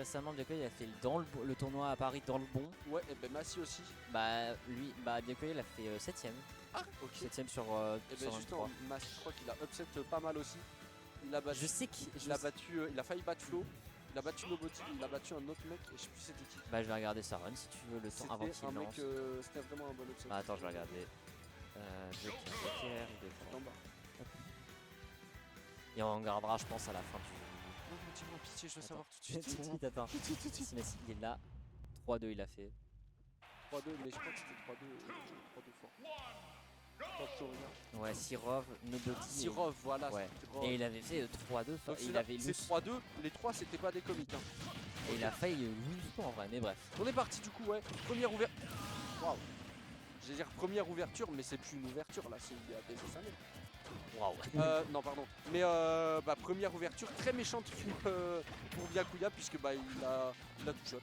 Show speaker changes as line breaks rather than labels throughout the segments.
récemment, Diakoya il a fait le tournoi à Paris dans le bon.
Ouais, et ben Massy aussi.
Bah lui, Diakoya il a fait 7ème.
Ah, ok.
7ème sur,
Et
sur
ben justement,
23.
Massy, je crois qu'il a upset pas mal aussi. Il a battu.
Je sais qu'il.
Il a failli battre Flo. Il a battu Nobody, il a battu un autre mec et je sais plus c'était qui.
Bah je vais regarder sa run si tu veux le temps avant
C'était un
qu'il
mec,
lance.
c'était vraiment un bon upset.
Bah, attends, je vais regarder. Joker, il est
En
fort.
bas.
Et on regardera, je pense, à la fin du.
Non, dis-moi pitié, je veux
Attends.
savoir tout de
Tout de
suite.
suite, attends. Si Messi il est là. 3-2 il a fait.
3-2, mais je crois que c'était 3-2 fort.
Ouais, Sirov, Nobody.
Sirov, voilà.
Ouais.
Sirov.
Et il avait fait 3-2.
Donc
Il avait
c'est 3-2, les 3 c'était pas des comiques. Hein.
Et il a failli win du coup en vrai, mais bref.
On est parti du coup, ouais. Première ouverture. Waouh. J'allais dire première ouverture, mais c'est plus une ouverture là, c'est il y a des années.
Waouh.
Non, pardon. Mais première ouverture très méchante pour Byakuya, puisque bah, il a tout shot.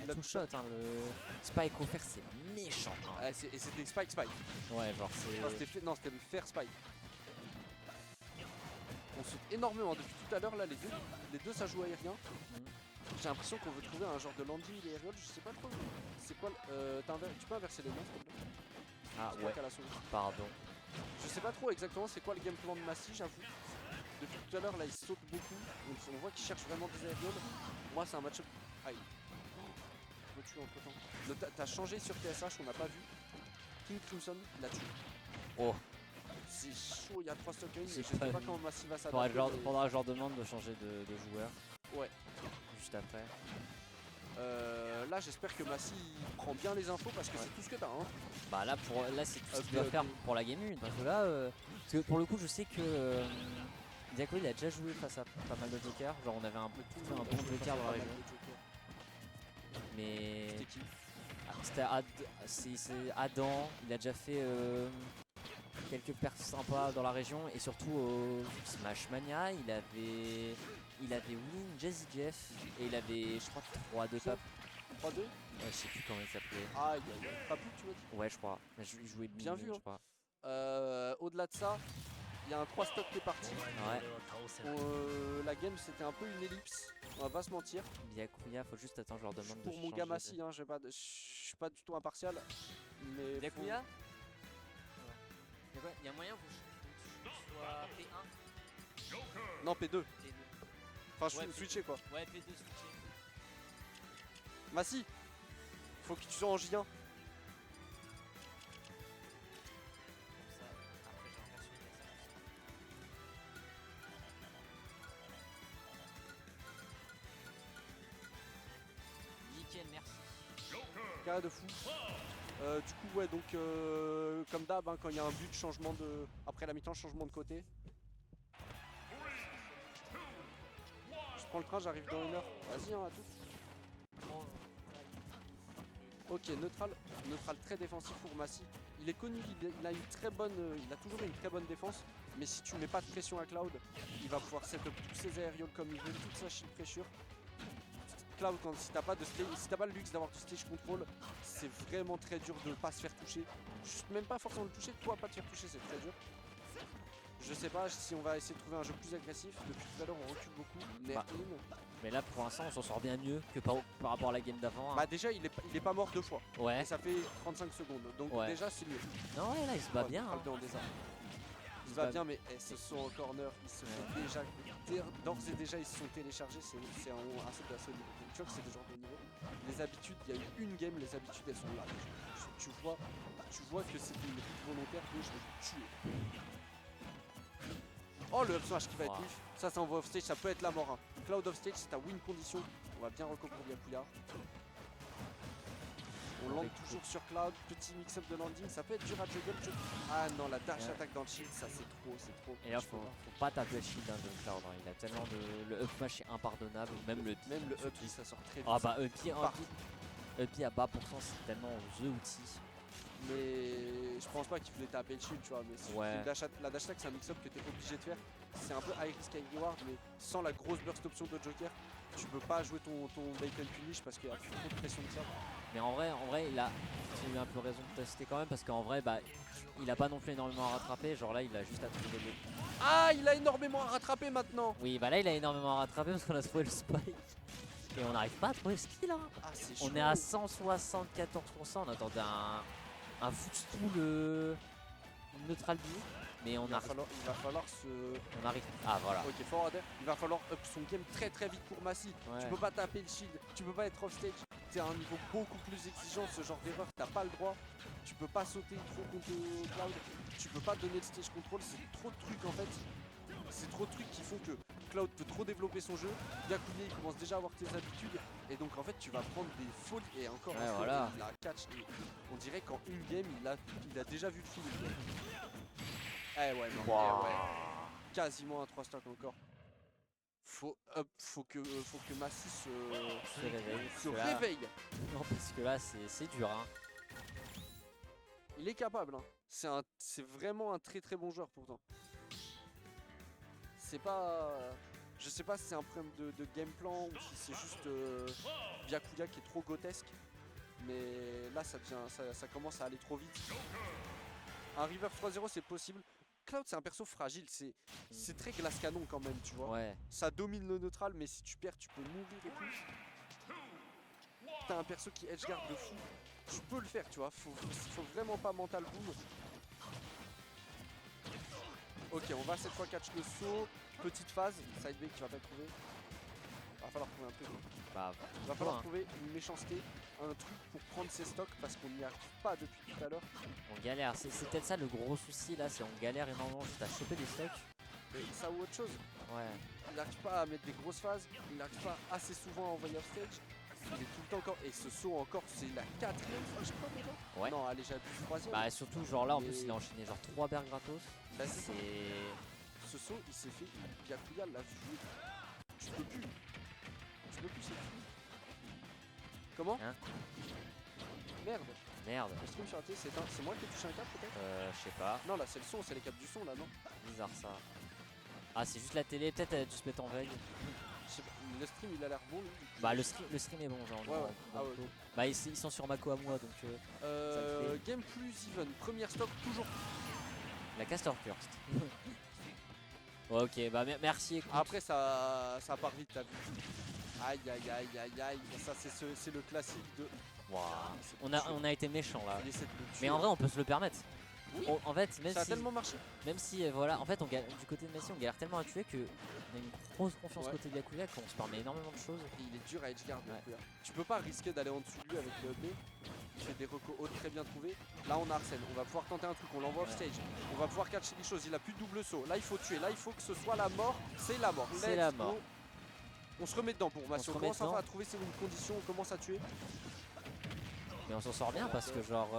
Il a tout shot, hein, le spike offert c'est méchant. Hein.
Et c'était Spike.
Ouais, genre c'est.
Non, c'était Fair Spike. On saute énormément depuis tout à l'heure là, les deux ça joue aérien. J'ai l'impression qu'on veut trouver un genre de landing aérial, je sais pas trop. C'est quoi tu peux inverser les noms s'il te plaît?
Ah ouais, pardon.
Je sais pas trop exactement c'est quoi le game plan de Massy, j'avoue. Depuis tout à l'heure là il saute beaucoup, donc on voit qu'il cherche vraiment des aérioles. Moi c'est un match-up. Aïe. Je me tue entre temps. T'as changé sur TSH, on n'a pas vu. King Crimson, il a tué.
Oh.
C'est chaud, il y a 3 stockings, je
C'est
sais
pas
pas
vu.
comment Massy va s'adapter.
Faudra que je leur demande de changer de joueur.
Ouais.
Juste après.
Là j'espère que Massy prend bien les infos parce que c'est tout ce que t'as hein.
Bah là c'est tout ce qu'il doit faire pour la game 1 parce que là parce que pour le coup je sais que Diaco il a déjà joué face à pas mal de jokers, genre on avait un bon joker dans la région. Mais
c'était qui?
C'est Adam, il a déjà fait quelques perfs sympas dans la région et surtout au Smash Mania il avait win Jazzy Jeff et il avait je crois 3-2 pap.
3-2
Ouais, je sais plus comment il s'appelait.
Aïe aïe aïe, pas plus tu vois.
Ouais je crois, il jouait
bien vu
je
hein.
crois.
Au-delà de ça, il y a un 3 stock qui est parti.
Ouais.
La game c'était un peu une ellipse, on va pas se mentir.
Byakuya, faut juste attendre, je leur demande
pour
de
mon
changer
gars Massy, hein, je suis pas du tout impartial. Mais
Byakuya il y a moyen que je sois P1.
Non P2.
P2.
Enfin
Ouais,
switcher quoi.
Ouais P2 switcher.
Massy, faut que tu sois en J1.
Comme ça, après j'ai un version de nickel, merci.
Carré de fou. Du coup ouais donc comme d'hab hein, quand il y a un but changement de. Après la mi-temps changement de côté. Je prends le train, j'arrive dans 1 heure. Vas-y hein à tout. Ok, neutral très défensif pour Massy. Il est connu, il a une très bonne. Il a toujours eu une très bonne défense. Mais si tu mets pas de pression à Cloud, il va pouvoir setup tous ses aérioles comme il veut, toute sa shield pressure. Cloud, si t'as pas le luxe d'avoir du stage control, c'est vraiment très dur de pas se faire toucher. Juste même pas forcément le toucher, toi pas te faire toucher, c'est très dur. Je sais pas si on va essayer de trouver un jeu plus agressif. Depuis tout à l'heure on recule beaucoup.
Mais là pour l'instant on s'en sort bien mieux que par rapport à la game d'avant. Hein.
Bah déjà il est pas mort 2 fois.
Ouais.
Et ça fait 35 secondes. Donc déjà c'est mieux.
Non ouais là il se bat bien. Hein.
Il va bien mais ce sont en corner, ils se font déjà. D'ores et déjà ils se sont téléchargés, c'est assez de assez niveau. Tu vois que c'est des genres de niveau. Les habitudes, il y a eu une game, les habitudes elles sont là. Tu vois que c'était une lutte volontaire que je vais tuer. Oh le up smash qui va être vif. Ça envoie off stage, ça peut être la mort. Hein. Cloud off stage c'est ta win condition. On va bien reco pour Byakuya. On lande toujours sur Cloud, petit mix-up de landing, ça peut être dur à juggle. Ah non, la dash attaque dans le shield, ça c'est trop.
Et là faut pas taper le shield hein, de Cloud, hein. Il a tellement de. Le up smash est impardonnable, même le
up ça sort très vite.
Ah bah up à bas pourcent c'est tellement the outil.
Mais je pense pas qu'il voulait taper le shield, tu vois. Mais
ouais.
La dash attack c'est un mix-up que tu es obligé de faire. C'est un peu high risk high reward, mais sans la grosse burst option de Joker, tu peux pas jouer ton bacon punish parce qu'il y a trop de pression de ça.
Mais en vrai il a eu un peu raison de tester quand même parce qu'en vrai bah il a pas non plus énormément à rattraper, genre là il a juste à trouver le.
Ah il a énormément à rattraper maintenant.
Oui bah là il a énormément à rattraper parce qu'on a trouvé le spike. Et on n'arrive pas à trouver ce kill, hein.
Ah, c'est
On
chaud.
est à 174%, on attendait un footstool neutral B, mais on arrive.
Il va falloir se...
On arrive. Ah voilà.
Ok, forwarder, il va falloir up son game très très vite pour Massy.
Ouais.
Tu peux pas taper le shield, tu peux pas être off stage. T'es à un niveau beaucoup plus exigeant, ce genre d'erreur, t'as pas le droit. Tu peux pas sauter trop contre Cloud, tu peux pas donner le stage control, c'est trop de trucs en fait. C'est trop de trucs qui font que Cloud peut trop développer son jeu. Byakuya il commence déjà à avoir tes habitudes et donc en fait tu vas prendre des folies et encore
Ouais,
un
voilà.
il a catch et on dirait qu'en une game il a déjà vu le film. Eh ouais non, eh ouais. Quasiment un 3 stock encore. Faut que Massy se réveille.
Non, parce que là, c'est dur, hein.
Il est capable, hein. C'est vraiment un très très bon joueur pourtant. C'est pas... Je sais pas si c'est un problème de game plan ou si c'est juste Byakuya qui est trop grotesque. Mais là ça commence à aller trop vite. Un reverse 3-0 c'est possible. Cloud c'est un perso fragile, c'est très glace canon quand même, tu vois.
Ouais.
Ça domine le neutral, mais si tu perds tu peux mourir et tout. T'as un perso qui edgeguard de fou. Tu peux le faire, tu vois. Faut vraiment pas mental boom. Ok, on va cette fois catch le saut. Petite phase, side B qui va pas être trouvé. Va falloir trouver un truc.
Bah,
Va falloir trouver une méchanceté, un truc pour prendre ses stocks parce qu'on n'y arrive pas depuis tout à l'heure.
on galère. C'est peut-être ça le gros souci là, c'est on galère énormément juste à choper des stocks.
Mais ça ou autre chose.
Ouais.
Il n'arrive pas à mettre des grosses phases, il n'arrive pas assez souvent à envoyer off stage. Il est tout le temps encore. Et ce saut encore, c'est la 4ème fois, je crois déjà.
Ouais.
Non, allez, j'abuse, 3ème.
Bah, surtout, genre là, en
Mais-
plus, il a enchaîné genre 3 bergs gratos.
Bah, c'est ça.
C'est.
Ce saut, il s'est fait. Byakuya l'a vu. Tu peux plus. Tu peux plus, c'est fini. Comment
Hein
Merde.
Merde.
Le stream sur la télé, c'est moi qui ai touché un cap peut-être
Je sais pas.
Non, là, c'est le son, c'est les caps du son là, non
Bizarre ça. Ah, c'est juste la télé, peut-être elle a dû se mettre en veille.
Je sais pas, le stream il a l'air bon lui. du coup.
Bah, le stream est bon, genre.
Ouais, ouais. Ah, ouais.
Bah, ils sont sur Mako à moi, donc ça le fait.
Game plus even, première stock toujours.
la Caster Curse. Ouais, ok, bah, merci, écoute.
Après ça part vite, t'as vu. Aïe aïe aïe aïe aïe. Ça c'est le classique de.
Waouh.
C'est
On a été méchants là.
Il essaie de le tuer.
Mais en vrai, on peut se le permettre.
Oui.
En fait, même
ça a
si,
tellement marché.
voilà, en fait, du côté de Messi, on galère tellement à tuer que on a une grosse confiance
Ouais.
côté de Byakuya qu'on se permet énormément de choses.
Et il est dur à edgeguard.
Ouais.
Byakuya. Tu peux pas risquer d'aller en dessous de lui avec le B. Il fait des recos hauts très bien trouvés. Là on a Arsène, on va pouvoir tenter un truc, on l'envoie off stage. On va pouvoir catcher des choses, il a plus de double saut. Là il faut tuer, là il faut que ce soit la mort. C'est la mort.
C'est
Let's
la
go.
mort.
On se remet dedans pour Massy.
se
On
remet
commence enfin
dedans.
à trouver ses conditions, on commence à tuer.
Mais on s'en sort bien parce que genre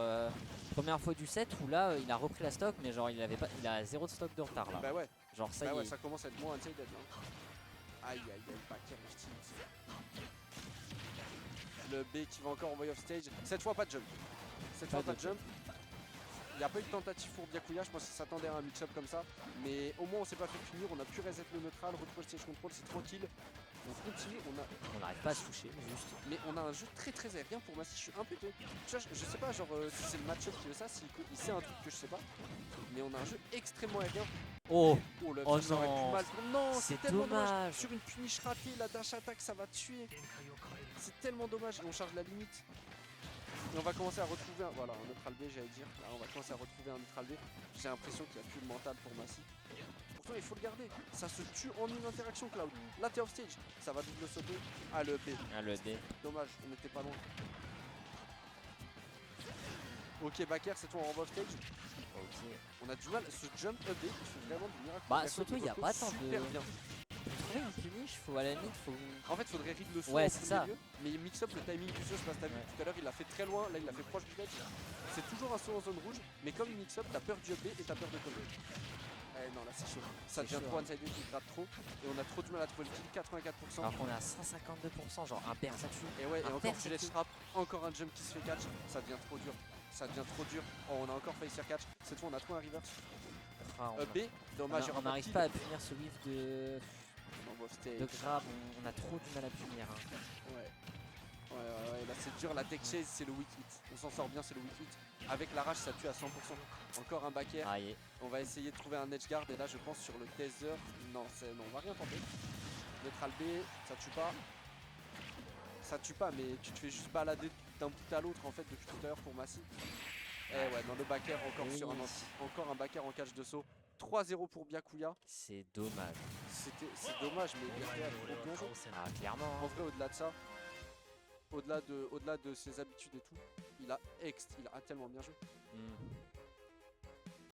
première fois du set où là il a repris la stock mais genre il a 0 de stock de retard là.
Bah ouais,
Genre ça
bah
y
ouais,
est.
ça commence à être moins unsafe là. Aïe aïe aïe, backer le B qui va encore envoyer off stage. Cette fois pas de jump. Cette fois pas de jump. Il n'y a pas eu de tentative pour Byakuya, je pense qu'il s'attendait à un mix-up comme ça. Mais au moins on s'est pas fait punir, on a pu reset le neutral, retrouver le stage control, c'est tranquille. On continue,
On n'arrive pas à se toucher juste.
mais on a un jeu très très aérien pour moi si je suis un peu étonné. Tu vois, je sais pas genre si c'est le match-up qui veut ça, s'il sait un truc que je sais pas. Mais on a un jeu extrêmement aérien.
Oh,
Oh là,
Oh
ça aurait pu
non,
mal. Non,
c'est
tellement
dommage.
Sur une punish ratée, la dash attack ça va tuer. C'est tellement dommage. Et on charge la limite. Et on va commencer à retrouver voilà, un neutral B, j'allais dire. Là, on va commencer à retrouver un neutral B. J'ai l'impression qu'il n'y a plus le mental pour Massy. Pourtant, il faut le garder. Ça se tue en une interaction, Cloud. Là, t'es off stage. Ça va double sauter. Ah, le B.
ah, le D.
Dommage, on n'était pas loin. Ok, backer, c'est toi, on renvoie off stage.
Ok.
On a du mal. Ce jump up B, il fait vraiment du miracle.
Bah,
Il
surtout, il y a
reco
pas tant de-
super bien.
Pour trouver une punish, faut à la limite, faut.
En fait, faudrait read le saut
Ouais,
en
c'est
premier
ça.
lieu, mais il mix up le timing du saut, je sais pas si t'as vu
Ouais.
tout à l'heure, il l'a fait très loin, là il l'a fait proche du ledge. C'est toujours un saut en zone rouge, mais comme il mix up, t'as peur du up B et t'as peur de tomber. Eh non, là c'est chaud. Ça
C'est
devient
chaud,
trop
hein.
one-sided qui gratte trop, et on a trop du mal à trouver le kill, 84%.
Alors qu'on est à 152%, genre un père ça tue.
Et ouais, et
un
encore
père,
tu
c'est
laisses
tout.
trap, encore un jump qui se fait catch, ça devient trop dur. Ça devient trop dur. Oh, on a encore failli se faire catch. Cette fois, on a trouvé un reverse.
Ah,
Up B, dommage, il y aura
on n'arrive
kill.
pas à punir ce whiff de
On envoie off stage.
grave, on a trop du mal à punir. Hein.
Ouais. Ouais, là c'est dur, la tech chase c'est le weak hit. On s'en sort bien, c'est le weak hit. Avec la rage, ça tue à 100%. Encore un back air.
Ah, y est.
On va essayer de trouver un edge guard et là je pense sur le taser. Non, on va rien tenter. Neutral B, ça tue pas. ça tue pas, mais tu te fais juste balader d'un bout à l'autre en fait depuis tout à l'heure pour Massy. Et ouais, dans le back air, encore
Oui.
sur encore un back air en catch de saut. 3-0 pour Byakuya.
C'est dommage.
C'est dommage, mais Byakuya a trop bien joué.
Ah, clairement.
En
Hein.
vrai, au-delà de ça, au-delà de ses habitudes et tout, il a tellement bien joué.
Hmm.